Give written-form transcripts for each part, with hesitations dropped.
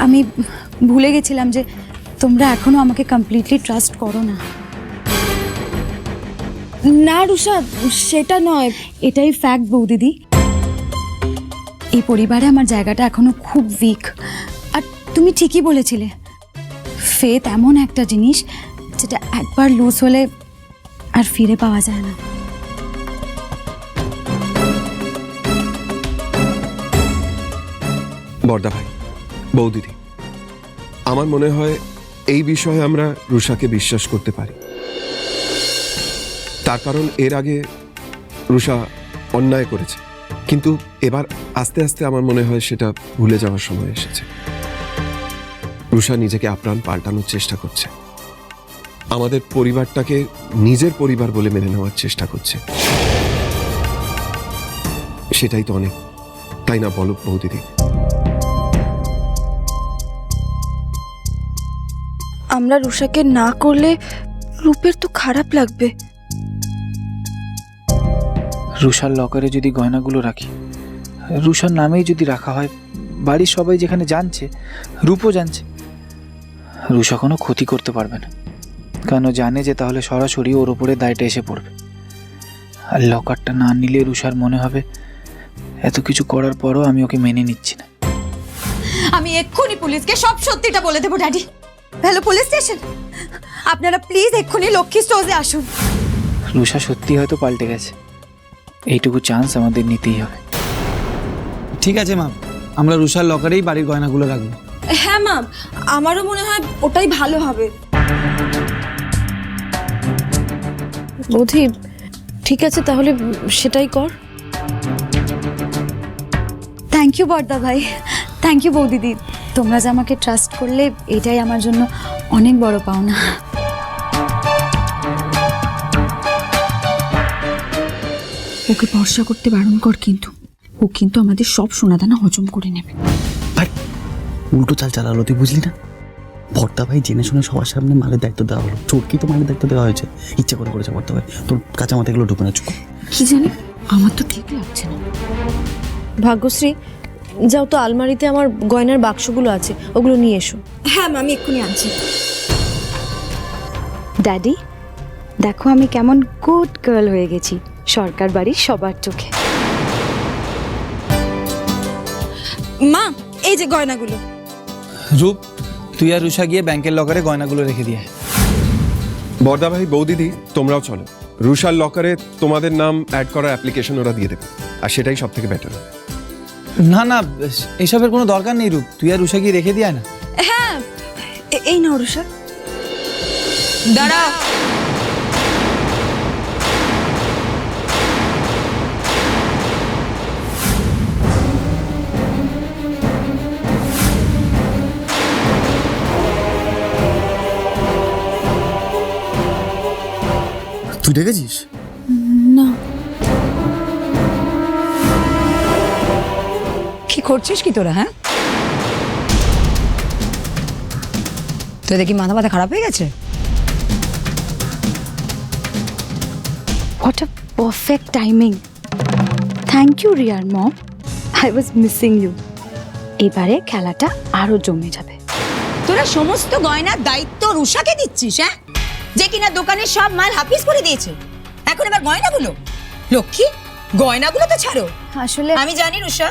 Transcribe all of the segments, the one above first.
আমি ভুলে গেছিলাম যে তোমরা এখনো আমাকে কমপ্লিটলি ট্রাস্ট করো না। না রুষা, সেটা নয়। এটাই ফ্যাক্ট বৌদিদি। এই পরিবারে আমার জায়গাটা এখনো খুব উইক। আর তুমি ঠিকই বলেছিলে, ফেথ এমন একটা জিনিস যেটা একবার লুজ হলে আর ফিরে পাওয়া যায় না। বর্দা ভাই, বৌদিদি, আমার মনে হয় এই বিষয়ে আমরা রুষাকে বিশ্বাস করতে পারি। তার কারণ এর আগে রুষা অন্যায় করেছে, কিন্তু এবার আস্তে আস্তে আমার মনে হয় সেটা ভুলে যাওয়ার সময় এসেছে। রুষা নিজেকে আপ্রাণ পাল্টানোর চেষ্টা করছে, আমাদের পরিবারটাকে নিজের পরিবার বলে মেনে নেওয়ার চেষ্টা করছে। সেটাই তো অনেক, তাই না বলো বৌদিদি? আমরা রুষাকে না করলে রূপের তো খারাপ লাগবে। রুষার লকারে যদি গয়নাগুলো রাখি, রুষার নামেই যদি রাখা হয়, বাড়ির সবাই যেখানে জানছে, রূপও জানছে, রুষা কোনো ক্ষতি করতে পারবে না, কারণ জানে যে তাহলে সরাসরি ওর ওপরে দায়টা এসে পড়বে। আর লকারটা না নিলে রুষার মনে হবে এত কিছু করার পরও আমি ওকে মেনে নিচ্ছি না। আমি এক্ষুনি পুলিশকে সব সত্যিটা বলে দেবো ড্যাডি। হ্যালো পুলিশ স্টেশন, আপনারা প্লিজ এক্ষুনি লক্ষ্মী স্টোরে আসুন। রুষা সত্যি হয়তো পাল্টে গেছে, এইটুকু চান্স আমাদের নিতেই হবে। ঠিক আছে মা, আমরা রুষার লকারেই বাড়ির গয়নাগুলো রাখবো। হ্যাঁ মা, আমারও মনে হয় ওটাই ভালো হবে। বৌদি, ঠিক আছে তাহলে সেটাই কর। থ্যাংক ইউ বর্দা ভাই, থ্যাংক ইউ বৌদিদি। তোমরা যে আমাকে ট্রাস্ট করলে এটাই আমার জন্য অনেক বড় পাওনা। ওকে ভরসা করতে বারণ কর, কিন্তু ও কিন্তু আমাদের সব সোনাদানা হজম করে নেবে। ভাই উল্টো চাল চালালো, তুই বুঝলি না? ভর্তা ভাই জেনে শুনে সবার সামনে মালের দায়িত্ব দেওয়া হলো। চোরকি তো মালের দায়িত্ব দেওয়া হয়েছে, ইচ্ছে করে করেছে ভর্তা ভাই। তোর কাঁচা মাথাগুলো ঢুকে না, চুপ। কি জানি, আমার তো ঠিক লাগছে না। ভাগ্যশ্রী, যাও তো আলমারিতে আমার গয়নার বাক্সগুলো আছে, ওগুলো নিয়ে এসো। হ্যাঁ মা, আমি এক্ষুনি আনছি। ড্যাডি দেখো আমি কেমন গুড গার্ল হয়ে গেছি সরকার বাড়ির সবার চোখে। মা, এই যে গয়নাগুলো। রূপ, তুই আর রুষা গিয়ে ব্যাংকের লকারে গয়নাগুলো রেখে দিয়ে। বর্দা ভাই, বৌদিদি, তোমরাও চলো। রুষার লকারে তোমাদের নাম অ্যাড করার অ্যাপ্লিকেশন ওরা দিয়ে দেবে, আর সেটাই সব থেকে বেটার। না না, এসবের কোনো দরকার নেই রূপ, তুই আর রুষা গিয়ে রেখে দিয়ে না। হ্যাঁ, এই নাও রুষা। দাঁড়া, তুই দেখেছিস? না। কি করছিস কি তোরা? হ্যাঁ, তোদের কি মাথা খারাপ হয়ে গেছে? What a perfect timing. Thank you, Riyar mom. I was missing you. এবারে খেলাটা আরো জমে যাবে। তোরা সমস্ত গয়নার দায়িত্ব রুষাকে দিচ্ছিস? হ্যাঁ, যে কিনা দোকানের সব মাল হাফিজ করে দিয়েছে, এখন এবার গয়নাগুলো? লক্ষ্মী, গয়নাগুলো তো ছাড়ো। আসলে আমি জানি রুষা,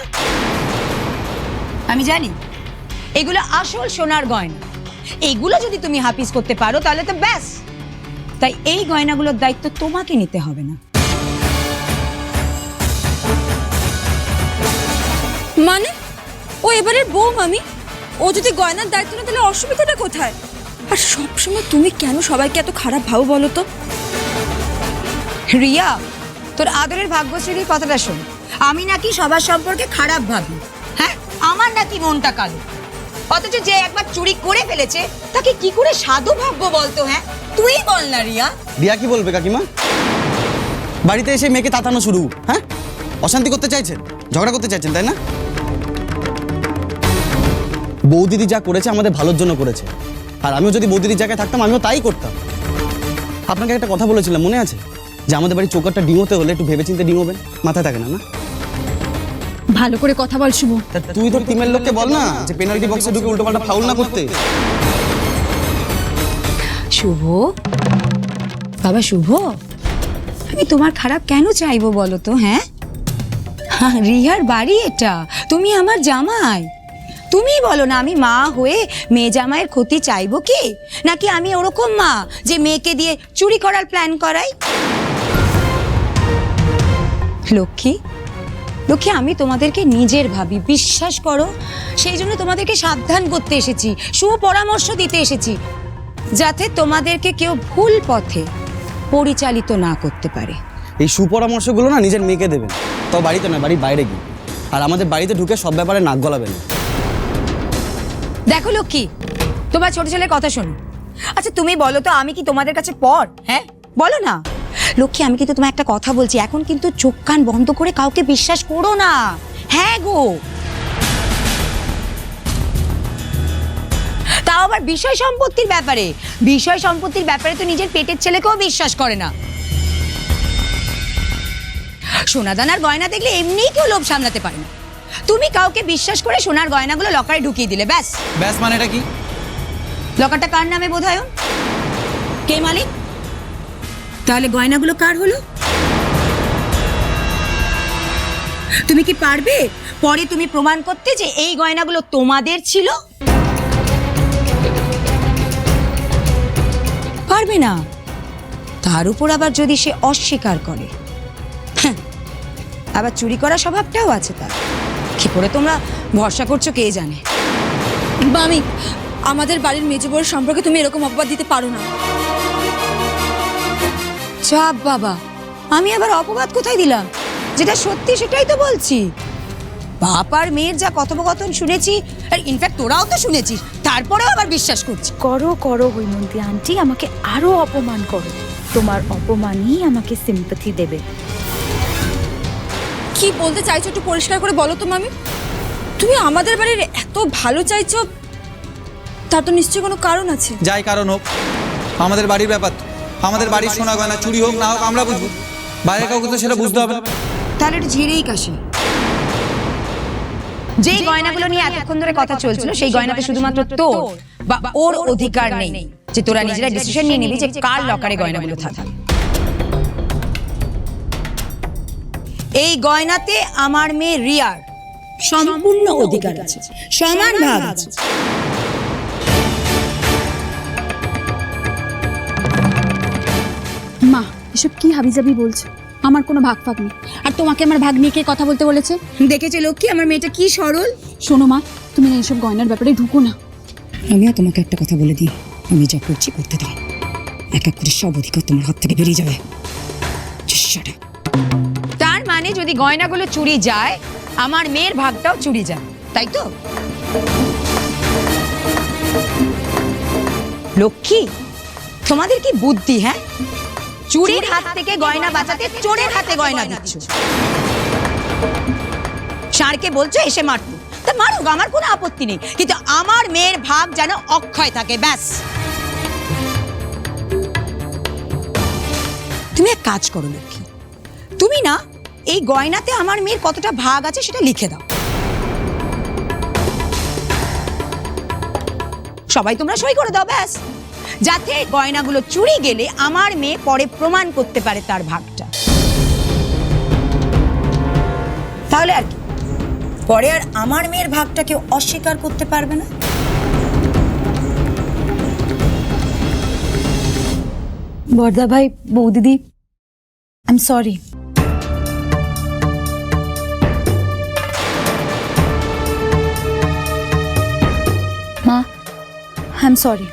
আমি জানি এগুলো আসল সোনার গয়না। এগুলো যদি তুমি হাফিজ করতে পারো তাহলে তো ব্যাস। তাই এই গয়নাগুলোর দায়িত্ব তোমাকে নিতে হবে না। মানে ও এবারের বউ মামি, ও যদি গয়নার দায়িত্ব না, তাহলে অসুবিধাটা কোথায়? আর সবসময় তুমি কেন সবাইকে এত খারাপ ভাবো বলো তো? রিয়া, তোর আদরের ভাগ্যশ্রীর কথাটা শোন। আমি নাকি সবার সম্পর্কে খারাপ ভাবি? হ্যাঁ, আমার নাকি মনটা কালো। অথচ যে একবার চুরি করে ফেলেছে তাকে কি করে সাধু ভাববো বলতো? হ্যাঁ, তুই বল না রিয়া। রিয়া কি বলবে কাকিমা? বাড়িতে এসে মেয়েকে তাতানো শুরু, হ্যাঁ? অশান্তি করতে চাইছেন, ঝগড়া করতে চাইছেন, তাই না? বৌদিদি যা করেছে আমাদের ভালোর জন্য করেছে, আর আমিও যদি বৌদিদির জায়গায় থাকতাম আমিও তাই করতাম। আপনাকে একটা কথা বলেছিলাম, মনে আছে? যে আমাদের বাড়ির চৌকাটটা ডিঙোতে হলে একটু ভেবেচিন্তে ডিঙোবেন, মাথায় থাকে না? না ভালো করে কথা বল শুভ। তা তুই তো টিমের লোককে বল না যে পেনাল্টি বক্সে ঢুকে উল্টোপাল্টা ফাউল না করতে। শুভ, বাবা শুভ, আমি তোমার খারাপ কেন চাইবো বলো তো? হ্যাঁ, রিহার বাড়ি এটা, তুমি আমার জামাই। তুমি বলো না, আমি মা হয়ে মেয়ে জামাইয়ের ক্ষতি চাইবো কি? নাকি আমি ওরকম মা যে মেয়েকে দিয়ে চুরি করার প্ল্যান করাই? লক্ষ্মী, লক্ষ্মী, আমি তোমাদেরকে নিজের ভাবি, বিশ্বাস করো। সেই জন্য তোমাদেরকে সাবধান করতে এসেছি, সুপরামর্শ দিতে এসেছি, যাতে তোমাদেরকে কেউ ভুল পথে পরিচালিত না করতে পারে। এই সুপরামর্শগুলো না নিজের মেয়েকে দেবেন, তো বাড়িতে নয়, বাড়ির বাইরে গিয়ে। আর আমাদের বাড়িতে ঢুকে সব ব্যাপারে নাক গলাবেন। দেখো লক্ষ্মী, তোমার ছোট ছেলের কথা শোনো। আচ্ছা তুমি বলো তো, আমি কি তোমাদের কাছে পর? হ্যাঁ বলো না। লক্ষ্মী, আমি কিন্তু তোমার একটা কথা বলছি, এখন কিন্তু চোখ কান বন্ধ করে কাউকে বিশ্বাস করো না। হ্যাঁ গো, তাও আবার বিষয় সম্পত্তির ব্যাপারে। বিষয় সম্পত্তির ব্যাপারে তো নিজের পেটের ছেলেকেও বিশ্বাস করে না। সোনাদানার গয়না দেখলে এমনিই কেউ লোভ সামলাতে পারে না। তুমি কাউকে বিশ্বাস করে সোনার গয়নাগুলো লকারে ঢুকিয়ে দিলে, ব্যাস। ব্যাস মানে এটা কি? লকারটা কার নামে বোধায়ন? কে মালিক? তাহলে গয়নাগুলো কার হলো? তুমি কি পারবে পরে তুমি প্রমাণ করতে যে এই গয়নাগুলো তোমাদের ছিল? পারবে না। তার উপর আবার যদি সে অস্বীকার করে, হ্যাঁ, আবার চুরি করা স্বভাবটাও আছে তার। কি করে তোমরা ভরসা করছো কে জানে। মামি, আমাদের বাড়ির মেজো বউয়ের সম্পর্কে তুমি এরকম অপবাদ দিতে পারো না। চাপ বাবা, আমি আবার অপবাদ কোথায় দিলাম? যেটা সত্যি সেটাই তো বলছি। বাপ আর মেয়ের যা কথোপকথন শুনেছি, আর ইনফ্যাক্ট তোরাও তো শুনেছিস, তারপরেও আবার বিশ্বাস করছি। করো করো হৈমন্তী আন্টি, আমাকে আরো অপমান করো। তোমার অপমানই আমাকে সিম্পাথি দেবে। কি বলতে চাইছো একটু পরিষ্কার করে বলো তো মামি। তুমি আমাদের বাড়ির এত ভালো চাইছো, তার তো নিশ্চয়ই কোনো কারণ আছে। যাই কারণ হোক, আমাদের বাড়ির ব্যাপার তো। আমাদের বাড়ির সোনা গয়না চুরি হোক না হোক আমরা বুঝবো, বাইরে কাউকে তো সেটা বুঝতে হবে না। তাহলে একটু ঝেড়েই কাশি। যে গয়নাগুলো নিয়ে এতক্ষণ ধরে কথা চলছিল, সেই গয়নাতে শুধুমাত্র তোর বা ওর অধিকার নেই যে তোরা নিজেরা ডিসিশন নিয়ে নিবি যে কার লকারে গয়নাগুলো থাকে। এই গয়নাতে আমার মেয়ে রিয়ার সম্পূর্ণ অধিকার আছে, সমান ভাগ আছে। মা, এসব কি হাবিজাবি বলছো? আমার কোনো ভাগ ফাগ নেই। আর তোমাকে আমার ভাগ নিয়ে কে কথা বলতে বলেছে? দেখেছে লক্ষ্মী, আমার মেয়েটা কি সরল। শোনো মা, তুমি না এইসব গয়নার ব্যাপারে ঢুকো না। আমিও তোমাকে একটা কথা বলে দিই, আমি যা করছি করতে দাও। এক এক করে সব অধিকার তোমার হাত থেকে বেরিয়ে যাবে। তার মানে যদি গয়নাগুলো চুরি যায়, আমার মেয়ের ভাগটাও চুরি যায়, তাই তো? লক্ষ্মী, তোমাদের কি বুদ্ধি? হ্যাঁ, চুরির হাত থেকে গয়না বাঁচাতে চোরের হাতে গয়না দিচ্ছ। ষাঁড়কে বলছো এসে মারতে, তা মারুক, আমার কোনো আপত্তি নেই, কিন্তু আমার মেয়ের ভাগ যেন অক্ষয় থাকে, ব্যাস। তুমি এক কাজ করো লক্ষ্মী, তুমি না এই গয়নাতে আমার মেয়ের কতটা ভাগ আছে সেটা লিখে দাও। সবাই তোমরা সই করে দাও, ব্যাস। যাতে গয়নাগুলো চুরি গেলে আমার মেয়ে পরে প্রমাণ করতে পারে তার ভাগটা। তাহলে আর কি, পরে আর আমার মেয়ের ভাগটা কেউ অস্বীকার করতে পারবে না। বর্দা ভাই, বৌদিদি, আই এম সরি। মা, আই এম সরি।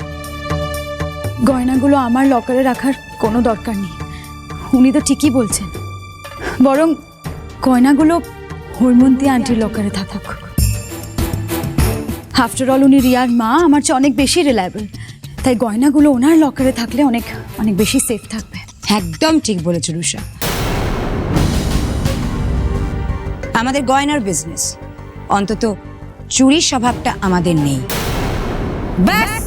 গয়নাগুলো আমার লকারে রাখার কোনো দরকার নেই। উনি তো ঠিকই বলছেন, বরং গয়নাগুলো হৈমন্তী আন্টির লকারে থাকুক। আফটার অল উনি রিয়ার মা, আমার চেয়ে অনেক বেশি রিলায়েবল, তাই গয়নাগুলো ওনার লকারে থাকলে অনেক অনেক বেশি সেফ থাকবে। একদম ঠিক বলেছো রুষা। আমাদের গয়নার বিজনেস, অন্তত চুরির স্বভাবটা আমাদের নেই, ব্যাস।